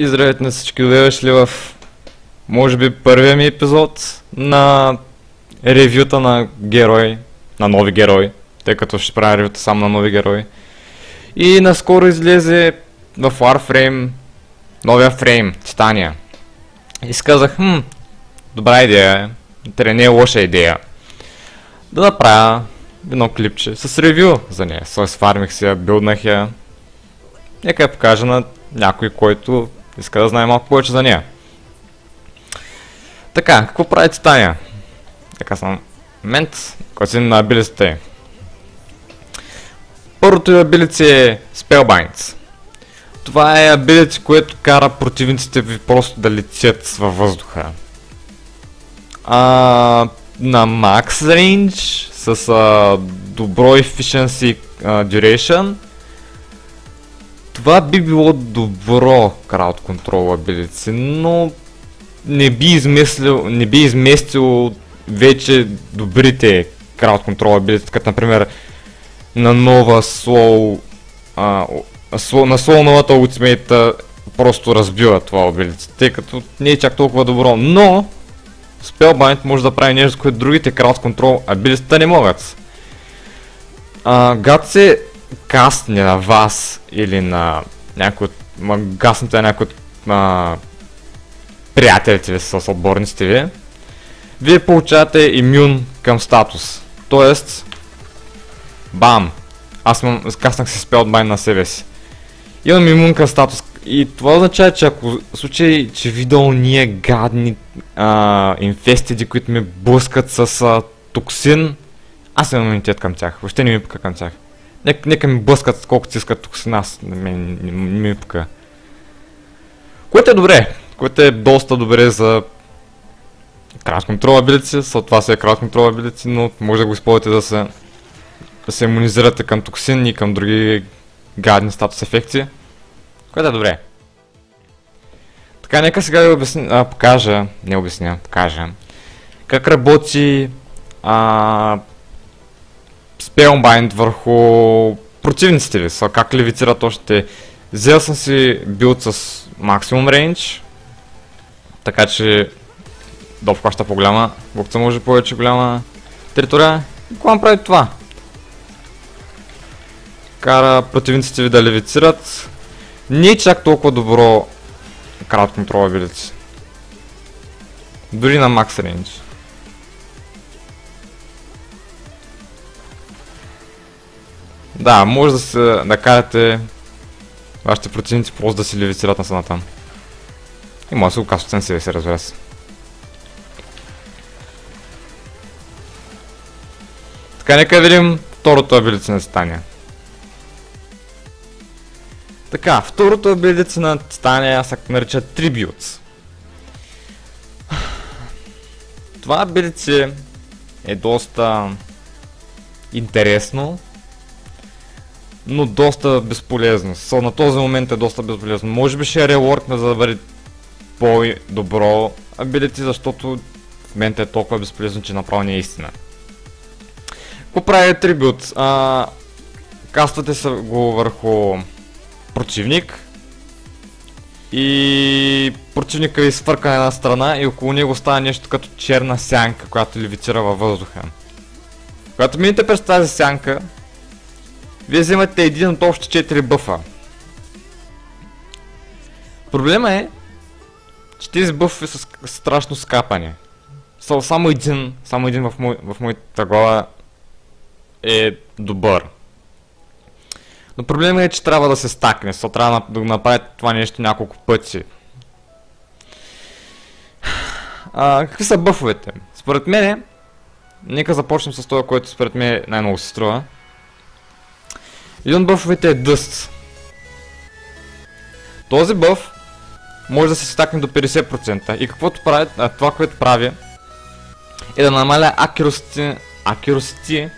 И здравейте на всички, дошли в може би първия ми епизод на ревюта на герой, на нови герои, тъй като ще правя ревюта само на нови герои. И наскоро излезе в Warframe новия фрейм, Титания. И си казах, добра идея е, не е лоша идея да направя едно клипче с ревю за нея. Свармих си я, билднах я. Нека я покажа на някой, който иска да знае малко повече за нея. Така, какво прави Титания? Така съм мент, който си на абилиците. Първото абилици е Spellbind. Това е абилици, което кара противниците ви просто да летят във въздуха. На max range с добро efficiency duration. Това би било добро crowd control абилици, но не би изместил вече добрите crowd control абилици, като например на нова slow, на slow новата ултимейта просто разбива това абилици, тъй като не е чак толкова добро, но Spellbind може да прави нещо, което другите crowd control абилиците не могат. Гад се кастне на вас или на някой от гаснете на някой от приятелите ви с отборниците ви, вие получавате имюн към статус. Тоест, бам! Аз каснах си Spellbind на себе си. Имам имюн към статус и това означава, че ако в случай, че видал ние гадни инфестиди, които ме блъскат с токсин, аз имам имунитет към тях. Въобще не ми пука към тях. Нека ми блъскат колкото си искат токсин, аз не ми пука. Което е добре. Което е доста добре за crowd control абилици, след това се е crowd control абилици, но може да го използвате да се имунизирате към токсин и към други гадни статус ефекти, което е добре. Така, нека сега да покажа как работи Spellbind върху противниците ви, как левитират още. Взел съм си билд с максимум рейндж, така че да обхваща по-голяма, колкото може повече голяма територия. И какво прави това? Кара противниците ви да левицират. Не е чак толкова добро crowd control абилици. Дори на max range. Да, може да карате вашите противници просто да си левицират на стената. И може да се го касвате на себе си, разбира се. Така, нека видим второто абилици на Титания. Така, второто абилици на Титания се нарича Tributes. Това абилици е доста интересно, но доста безполезно. На този момент е доста безполезно. Може би ще е реворкна, за да бъде по-добро абилити, защото в момента е толкова безполезно, че направо не е истина. Какво прави Tribute? Каствате се го върху противник и противника ви свърка на една страна и около него става нещо като черна сянка, която левитира във въздуха. Когато минете през тази сянка, вие вземате един от общо 4 бъфа. Проблема е, че тези бъфи са страшно скапани. Само един в моята глава е добър. Но проблема е, че трябва да се стакне, трябва да го направите това нещо няколко пъти. Какви са бъфовете? Според мен, нека започнем с това, което според мен най-много се струва. Един от бъфовете е Dust. Този бъф може да се стакне до 50% и каквото прави, това, което прави, е да намаля accuracy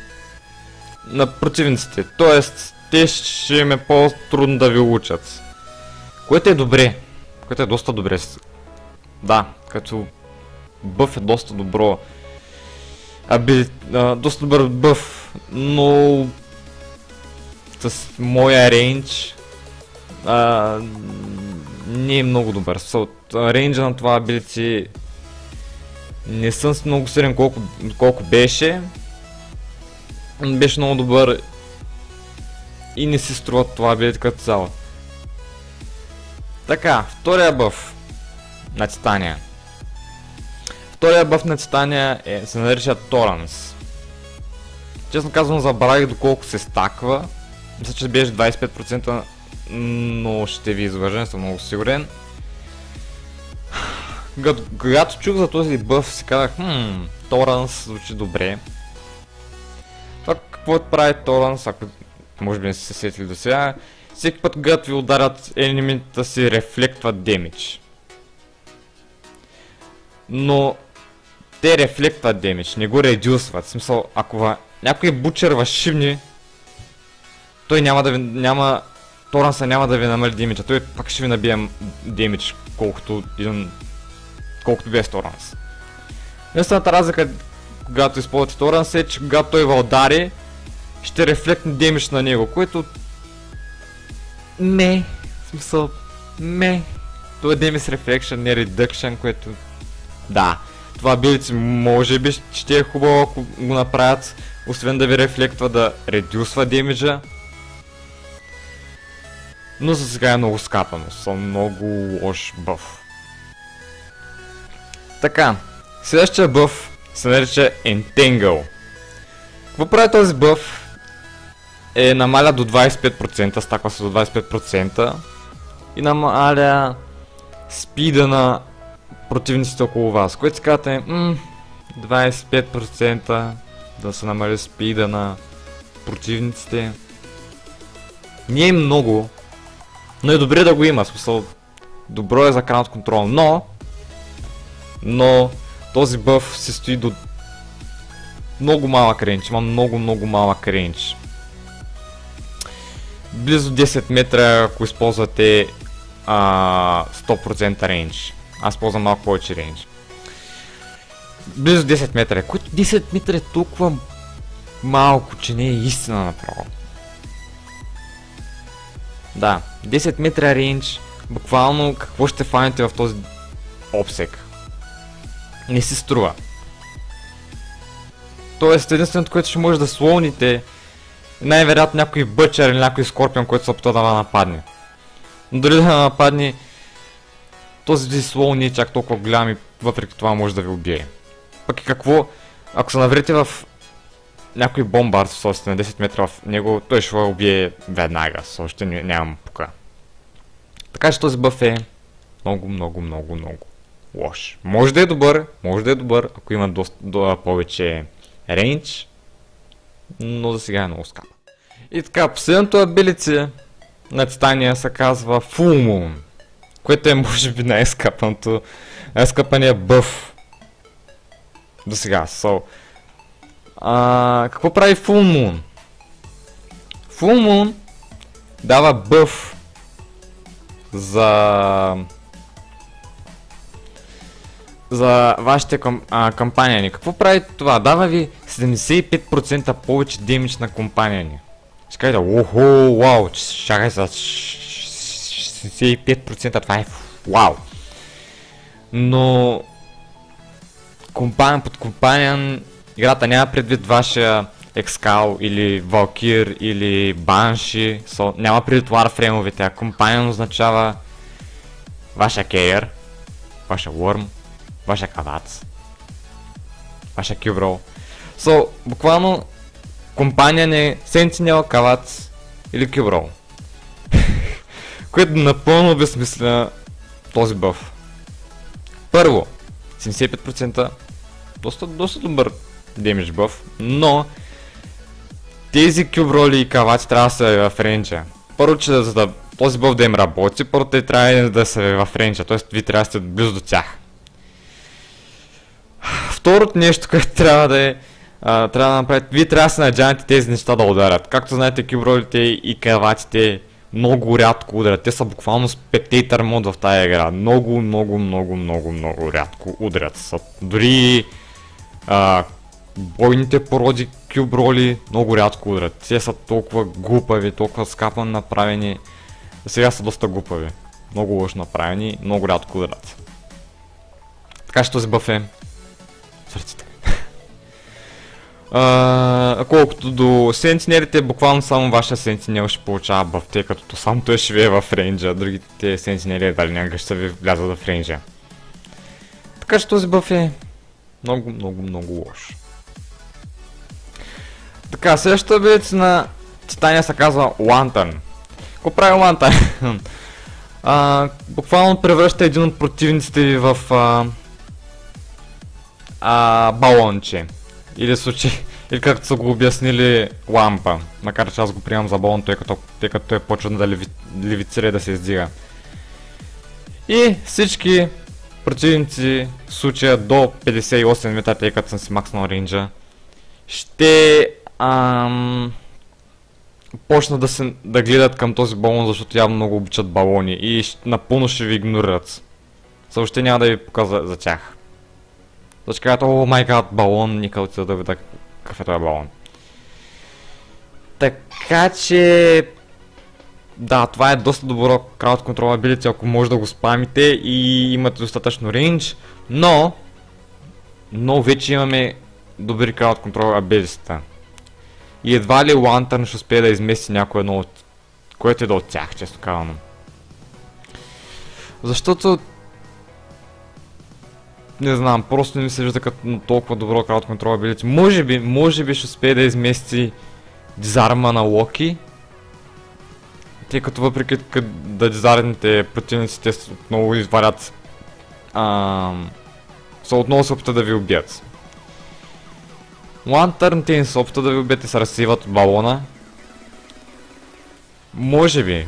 на противниците. Тоест, те ще им е по-трудно да ви учат. Което е добре. Което е доста добре. Да, като бъф е доста добро. Доста добър бъф, но с моя рейндж не е много добър. Рейнджа на това ability не съм много силен колко беше. Беше много добър и не си струва това ability като цяло. Така, втория бъф на Титания. Втория бъф на Титания се нарича Торънс. Честно казвам, забравих доколко се стаква. Мисля, че беше 25%, но ще ви излъжа, не съм много сигурен. Когато чух за този бъф, си казах, Торънс звучи добре. Това какво прави Торънс, ако може би не сте се сетили до сега, всеки път, когато ви ударят енемитата си, рефлектват демидж. Но те рефлектват демидж, не го редюсват. В смисъл, ако някой бучер вашивни, той Торънса няма да ви намали демиджа, той пак ще ви набие демидж, колкото без Торънс. Единствената разлика, когато използвате Торънс е, че когато той ви удари, ще рефлектне демидж на него, което в смисъл, това е демидж reflection, не reduction, което да, това ability може би ще е хубаво, ако го направят, освен да ви рефлектва, да редюсва демиджа. Но за сега е много скапано, съм много лош бъф. Така, следващия бъф се нарича Entangle. Какво прави този бъф? Намаля до 25%, стаква се до 25% и намаля спида на противниците около вас, което си казвате, 25% да се намали спида на противниците. Не е много, но е добре да го има, смисъл, добро е за крауд контрол, но този бъф се стои до много малък рейндж, има много малък рейндж. Близо 10 метра, ако използвате 100% рейндж. Аз ползвам малко повече рейндж. Близо 10 метра, което 10 метра е толкова малко, че не е истина направо. Да, 10 метра рейндж, буквално какво ще фанете в този обсек? Не си струва. Тоест единственото, което ще може да слоуните, най-вероятно някой бъчер или някой скорпион, който се опитва да нападне. Но дори да нападне, този ви слоу не е чак толкова голям и въпреки това може да ви убие. Пък и какво, ако се наврете в някой бомбард с още на 10 метра в него, той ще го убие веднага, с още нямам пука. Така че този бъф е много лош. Може да е добър, ако има доста повече рейндж, но за сега е много скапа. И така, последното ability на Титания се казва Full Moon, което е може би най-скапания бъф до сега. Какво прави Full Moon? Full Moon дава бъф за вашите кампанияни. Какво прави това? Дава ви 75% повече демидж на компанияни. Ще кажете, вау, чакай за 75%, това е вау. Но под компаниян играта няма предвид вашия Екскал или Валкир или Банши, няма предвид Warframe-овите, а компаниян означава ваша Кейър, ваша Worm, ваша Кавац, ваша Кюброл. Буквално компаниян е Sentinel, Кавац или Кюброл. Което напълно обезмисля този бъф. Първо, 75%, доста добър демидж бъф, но тези кюброли и каваци трябва да са в рейнджа. Първо, че за да този бъф да им работи, първо те трябва да са в рейнджа, т.е. ви трябва да сте близо до тях. Второто нещо, което трябва да направите, вие трябва да се надявате тези неща да ударят. Както знаете, кюбролите и каваците много рядко удрят. Те са буквално спектейтър мод в тази игра. Много рядко удрят. Дори бойните породи кюброли много рядко удрят. Те са толкова глупави, толкова скапано направени. Сега са доста глупави. Много лошо направени, много рядко ударат. Така че този бъф е сърците. Колкото до сентинелите, буквално само вашия сентинел ще получава бъф, тъй като само той ще ви е в рейнджа, другите сентинели едва ли някак ще ви влязат в рейнджа. Така че този бъф е много лош. Така, следващата абилица на Титания се казва Lantern. Какво прави Lantern? Буквално превръща един от противниците ви в балонче. Или както са го обяснили, лампа. Макар че аз го приемам за балон, тъй като той почва да левицира и да се издига. И всички противници в случая до 58 метра, тъй като съм си макснал рейнджа, ще почнат да гледат към този балон, защото явно много обичат балони и напълно ще ви игнорират. Също няма да ви показва за тях. Защото казват, о май гад, балон, нека отида да видя какъв е този балон. Така че... Да, това е доста добро crowd control ability, ако може да го спамите и имате достатъчно рейндж, но вече имаме добри crowd control ability-та. И едва ли Lantern ще успее да измести някой едно от... което е да от тях, често казано. Защото... Не знам, просто не ми се вижда като толкова добро crowd control ability. Може би ще успее да измести дизарма на Локи. Тъй като въпреки да дизарните противниците отново изварят... отново се опитат да ви убият. Lantern те не се опитат да ви убият и се разсейват от балона. Може би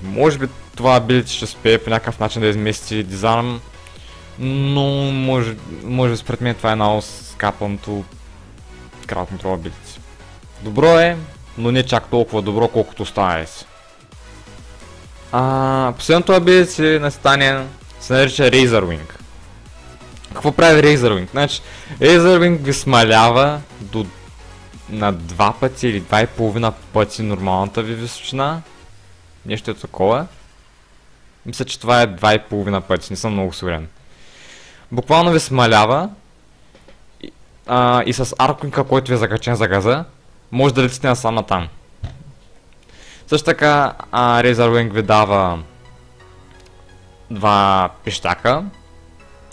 това ability ще успее по някакъв начин да измести дизарм. Но може според мен това е много скапаното crowd control ability. Добро е, но не чак толкова добро, колкото останали си. Последното ability на Титания се нарича Razor Wing. Какво прави Razor Wing? Значи, Razor Wing ви смалява на 2 пъти или 2,5 пъти нормалната ви височина. Нещо е такова. Мисля, че това е 2,5 пъти, не съм много сигурен. Буквално ви смалява и с арквинка, който ви е закачен за газа, може да летите насам натам. Също така Razor Wing ви дава 2 пищака,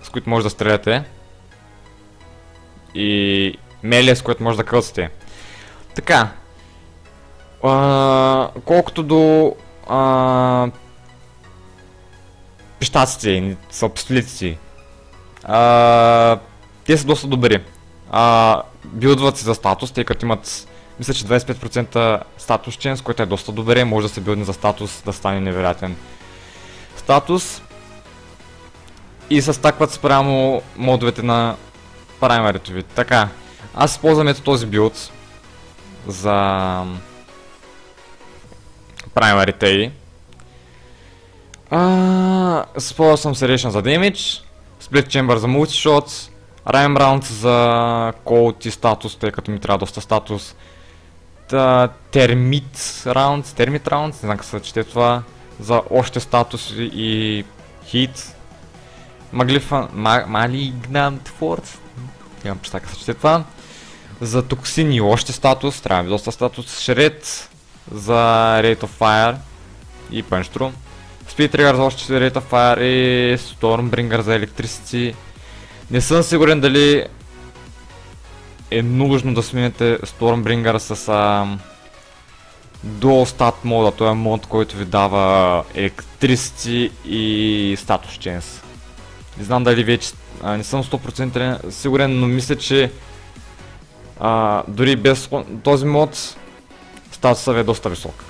с които може да стреляте, и мелия, с което може да кълцате. Така, колкото до пищаците, са пистолетите, те са доста добри. Билдват се за статус, тъй като имат, мисля, че 25% статус ченс, който е доста добре, може да се билдне за статус, да стане невероятен статус. И се стакват спрямо модовете на праймарито ви. Така, аз използвам ето този билд за праймарите й. Използвал съм Serration за damage, Split Chamber за multishot, Rhyme Round за cold и статус, тъй като ми трябва доста статус. Termite Rounds, не знам как се чете това, за още статус и hit. Malignant Force, нямам че така се чете това. За токсин и още статус, трябва ми доста статус. Shred за Rate of Fire и Punch Through. Speed Trigger за още Rate of Fire и Stormbringer за Electricity. Не съм сигурен дали е нужно да смените Stormbringer с Dual Stat мода. Той е мод, който ви дава Electricity и Status Chance. Не знам дали вече, не съм 100% сигурен, но мисля, че дори без този мод статусът ви е доста висок.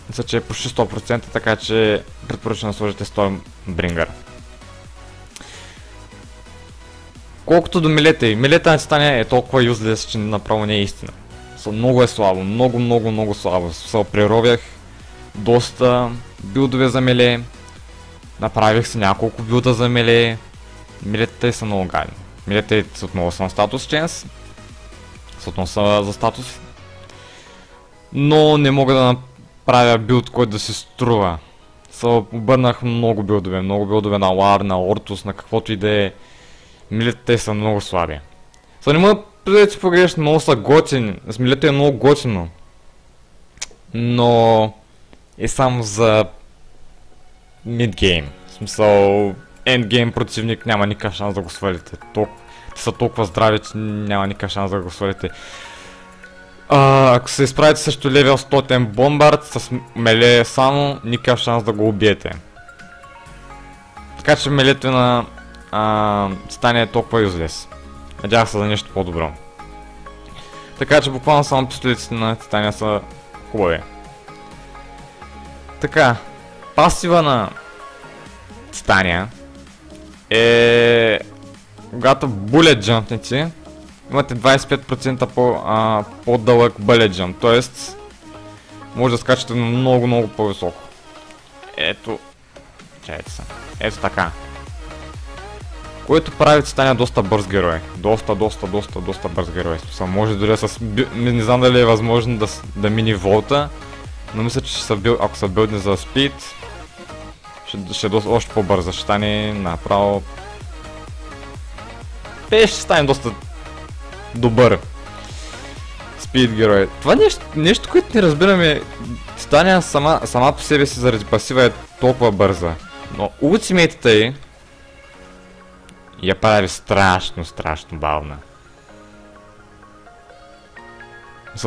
Мисля, че е почти 100%, така че предпоръчвам да сложите Stormbringer. Колкото до милета на Титания е толкова юзлес, че направо не е истина. Много е слабо, много слабо. Преровях доста билдове за меле, направих си няколко билда за меле. Милетата са много гадни. Милетата са отново са на статус ченс, са отново са за статус, но не мога да направя билд, който да се струва Обърнах много билдове на Лар, на Ортус, на каквото и да е. Милетите са много слаби. Не мога да си погрешно, много са готини. Милето е много готино. Но е само за мидгейм. В смисъл, ендгейм противник няма никакъв шанс да го свалите. Те са толкова здрави, че няма никакъв шанс да го свалите. Ако се изправите също левел 100 бомбард с меле само, никакъв шанс да го убиете. Така че мелето на Титания е толкова юзлес. Надявах се за нещо по-добро. Така че буквално само пистолетите на Титания са хубави. Така, пасива на Титания е когато bullet jumpнете, имате 25% по-дълъг bullet jump, т.е. може да скачате много по-високо. Ето, чайте се, ето така. Което прави Титания доста бърз герой. Доста бърз герой. Може дори не знам дали е възможно да мини волта, но мисля, че ако са билдни за спид, ще е още по-бърза. Ще стане направо... ще стане доста добър спид герой. Това нещо, което не разбираме, Титания сама по себе си заради пасива е толкова бърза. Но ултимейтата й я прави страшно бавна.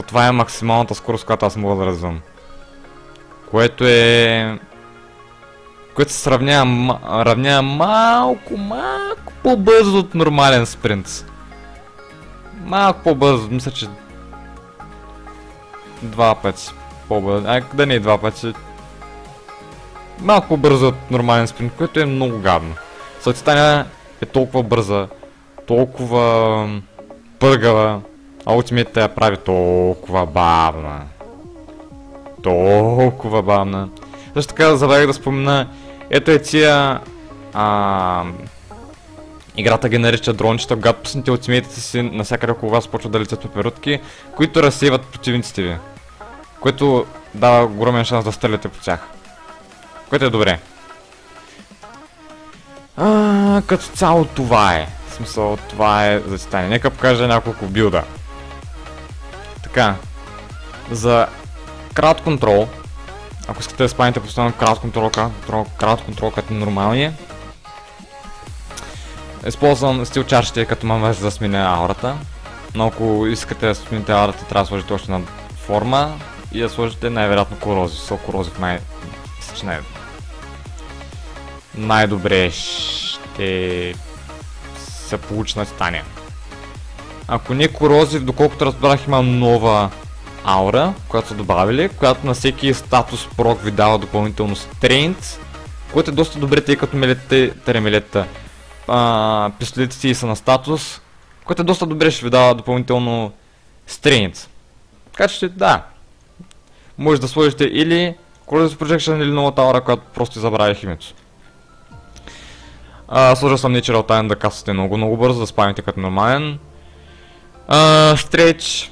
Това е максималната скорост, която аз мога да развивам. Което се равнява малко по-бързо от нормален спринт. Малко по-бързо, мисля, че 2 пъти по-бързо. Да не е 2 пъти. Малко по-бързо от нормален спринт, което е много гадно. Титания е толкова бърза, толкова пъргава, а ултимейтът я прави толкова бавна. Също така забравих да спомена, ето е тия играта ги нарича дрончета, когато пуснете ултимейтите си, навсякъде около вас почват да летят пеперутки, които разсейват противниците ви. Което дава огромен шанс да стреляте по тях. Което е добре. Като цяло това е. В смисъл, това е за Титания. Нека покажа няколко билда. Така. За крауд контрол, ако искате да спаните постоянно крауд контрол като нормалния, използвам стил чаршите като мамеж за да сменя аурата. Но ако искате да смените аурата, трябва да сложите още една форма и да сложите най-вероятно корозив. Корозив най-добре ще се получи на Титания. Ако не корозив, доколкото разбрах, има нова аура, която са добавили, която на всеки статус прок ви дава допълнително стрейнт, което е доста добре, тъй като мелетата пистолетите и са на статус, което е доста добре, ще ви дава допълнително стрейнт. Така че да, може да сложите или Corrosive Projection или новата аура, която просто забравих името. Сложил съм Natural Time да кастате много бързо, да спамите като нормален. Stretch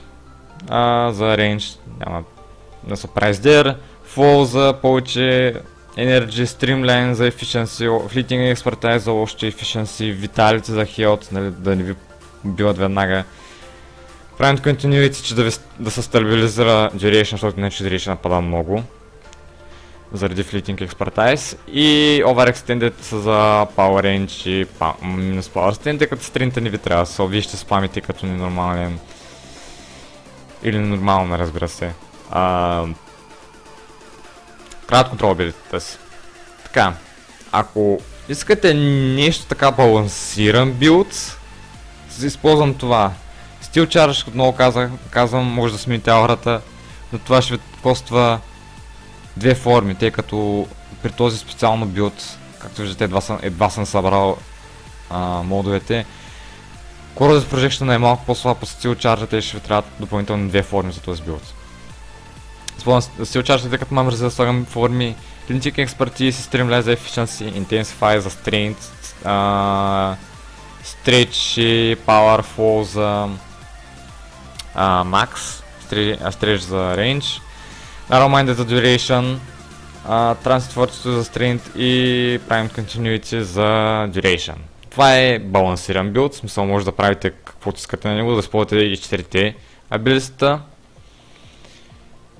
за range няма да се прави there. Fall за повече Energy, Streamline за Efficiency, Fleeting Expertise за още Efficiency, Vitality за Health, нали, да не ви убиват веднага. Prime Continuity, че да се стабилизира Duration, защото иначе Duration напада много. Заради Fleeting Expertise. И Overextended са за Power Range и минус Power Stand, като стринта не ви трябва да се вие ще спамите като ненормален. Или нормално, разбира се. Крауд контрол ability си. Така, ако искате нещо така балансиран билд, използвам това. Steel Charge, като много казвам, може да смените аурата, но това ще ви коства две форми, тъй като при този специално билд, както виждате, едва съм събрал модовете. Corrosive Projection е малко по-слаб от Steel Charge, и ще ви трябват допълнително две форми за този билд. Спомням Steel Charge, тъй като мам да слагам форми Clinic Expertise, Streamline за Efficiency, Intensify за Strength, Stretch и Powerful за Max, Stretch за Range, Narrow Minded за Duration, Transfer за Strength и правим Continuity за Duration. Това е балансиран билд, в смисъл може да правите каквото искате на него, да използвате и 4-те абилистата.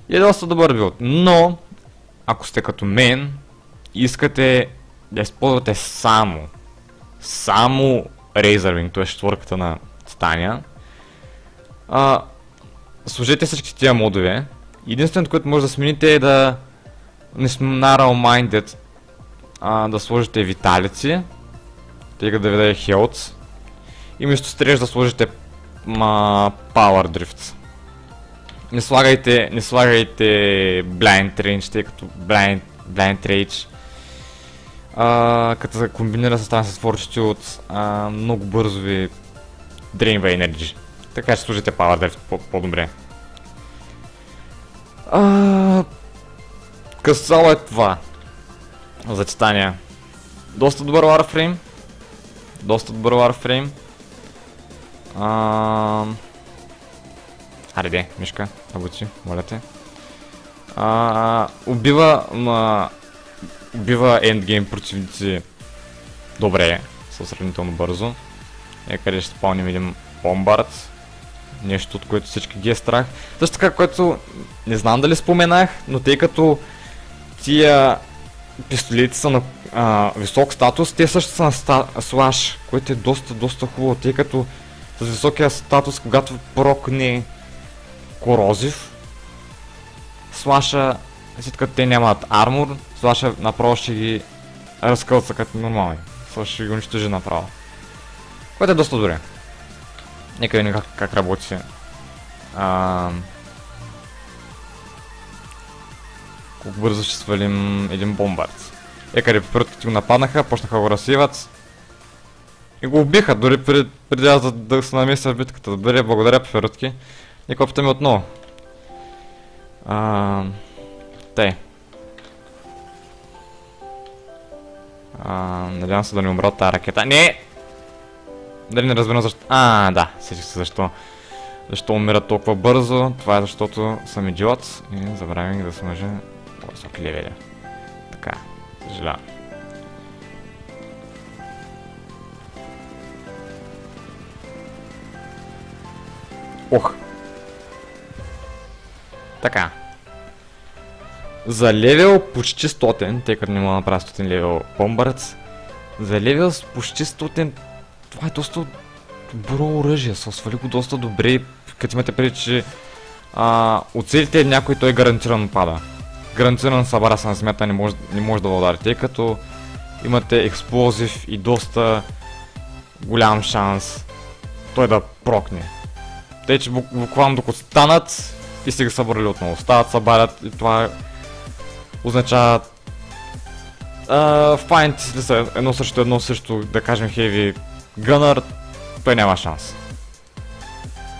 И е доста добър билд, но ако сте като мен и искате да използвате само Razor Wing, т.е. четворката на Титания, сложете всички тия модове. Единственото, което може да смените е да не сме narrow-minded, да сложите виталици, тъй като да ви даде health, и вместо стриж да сложите power drift. Не слагайте blind range, тъй като blind range като се комбинира с Transfer от много бързо ви дрейнва energy. Така че служите Power Drift по-добре. Късало е това за Титания. Доста добър Warframe. Аре, мишка, абути, моля те. Убива ендгейм противници добре, сравнително бързо. Къде ще спълним един бомбард. Нещо, от което всички ги е страх. Също така, което не знам дали споменах, но тъй като тия пистолети са на висок статус, те също са на слаш, което е доста хубаво, тъй като с високия статус, когато прокне корозив, слаша, след като те нямат армор, слаша направо ще ги разкълца като нормални. Слаша ще ги унищожи направо. Което е доста добре. Нека видим как работи. Колко бързо ще свалим един бомбард. Къде пиротите го нападнаха, почнаха го разсиват. И го убиха, дори преди да се намеся в битката. Добре, благодаря, пиротки. Нека опитаме отново. Тъй. Надявам се да не умра от тази ракета. Не! Дали не разбирам защо... Да, сетих се защо. Защо умират толкова бързо. Това е защото съм идиот и забравим да сложа по-високи левели. Така, съжалявам. Така. За левел почти 100, тъй като не мога да направя 100 левел бомбард. За левел с почти 100, това е доста добро оръжие, се свали го доста добре, като имате преди, че оцелите някой той гарантирано пада. Гарантирано събара се на смята не може да удари, тъй като имате експлозив и доста голям шанс той да прокне. Тъй, че буквално докато станат и си ги събрали отново. Стават, събарят и това означава файнти ли са едно срещу, да кажем, Heavy Gunner, той няма шанс.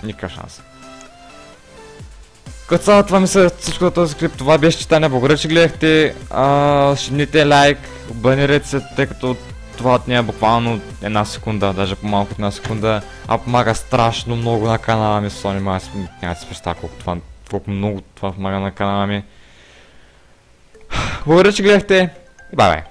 Никакъв шанс. Като цяло това мисля всичко за този клип, това беше Титания, благодаря, че гледахте, шибните лайк, абонирайте се, тъй като това отнема буквално една секунда, даже по-малко от една секунда, помага страшно много на канала ми, с няма да си представя колко много това помага на канала ми. Благодаря, че гледахте и бай-бай!